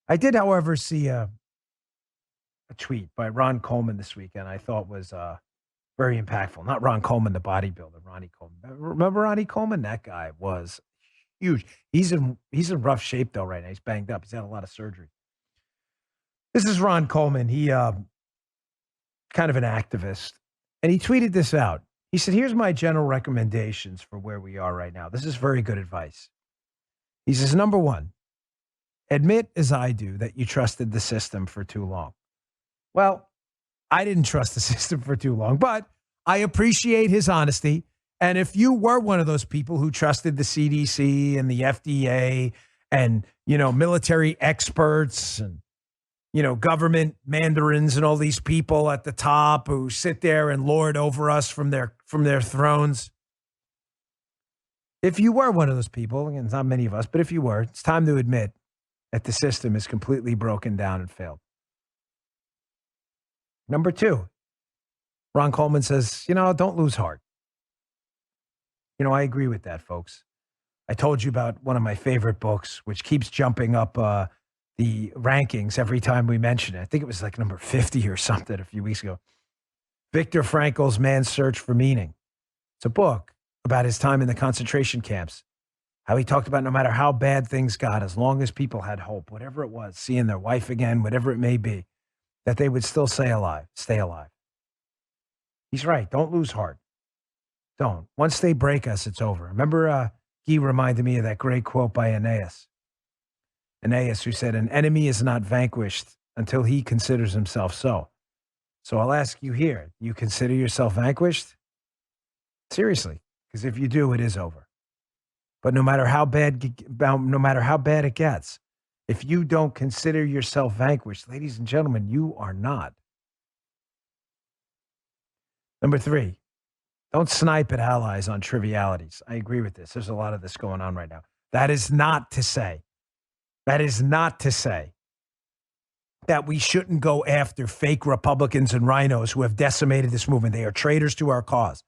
I did, however, see a tweet by Ron Coleman this weekend I thought was very impactful. Not Ron Coleman, the bodybuilder, Ronnie Coleman. Remember Ronnie Coleman? That guy was huge. He's in rough shape though right now. He's banged up. He's had a lot of surgery. This is Ron Coleman. He kind of an activist, and he tweeted this out. He said, "Here's my general recommendations for where we are right now. This is very good advice." He says, "Number one, admit as I do that you trusted the system for too long." Well, I didn't trust the system for too long, but I appreciate his honesty. And if you were one of those people who trusted the CDC and the FDA and, military experts and, government mandarins and all these people at the top who sit there and lord over us from their thrones. If you were one of those people, and it's not many of us, but if you were, it's time to admit that the system is completely broken down and failed. Number two, Ron Coleman says, don't lose heart. I agree with that, folks. I told you about one of my favorite books, which keeps jumping up the rankings every time we mention it. I think it was like number 50 or something a few weeks ago. Viktor Frankl's Man's Search for Meaning. It's a book about his time in the concentration camps, how he talked about no matter how bad things got, as long as people had hope, whatever it was, seeing their wife again, whatever it may be, that they would still stay alive. He's right. Don't lose heart. Don't. Once they break us, it's over. Remember, he reminded me of that great quote by Aeneas. Aeneas, who said, "An enemy is not vanquished until he considers himself so." So I'll ask you here, you consider yourself vanquished? Seriously, because if you do, it is over. But no matter how bad it gets, if you don't consider yourself vanquished, ladies and gentlemen, you are not. Number three, don't snipe at allies on trivialities. I agree with this. There's a lot of this going on right now. That is not to say that we shouldn't go after fake Republicans and rhinos who have decimated this movement. They are traitors to our cause.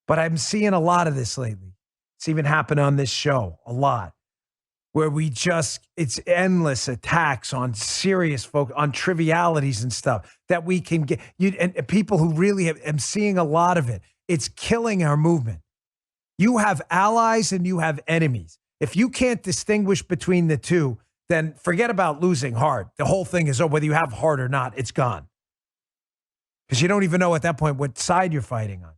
But I'm seeing a lot of this lately. It's even happened on this show a lot, where it's endless attacks on serious folk, on trivialities and stuff that we can get. And people who really I'm seeing a lot of it. It's killing our movement. You have allies and you have enemies. If you can't distinguish between the two, then forget about losing heart. The whole thing is over. Whether you have heart or not, it's gone. Because you don't even know at that point what side you're fighting on.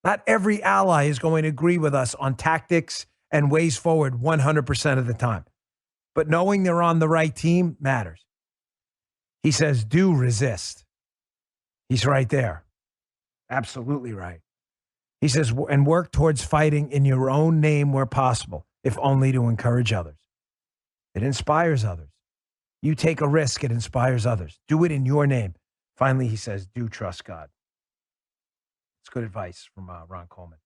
Not every ally is going to agree with us on tactics and ways forward 100% of the time. But knowing they're on the right team matters. He says, do resist. He's right there. Absolutely right. He says, and work towards fighting in your own name where possible, if only to encourage others. It inspires others. You take a risk, it inspires others. Do it in your name. Finally, he says, do trust God. It's good advice from Ron Coleman.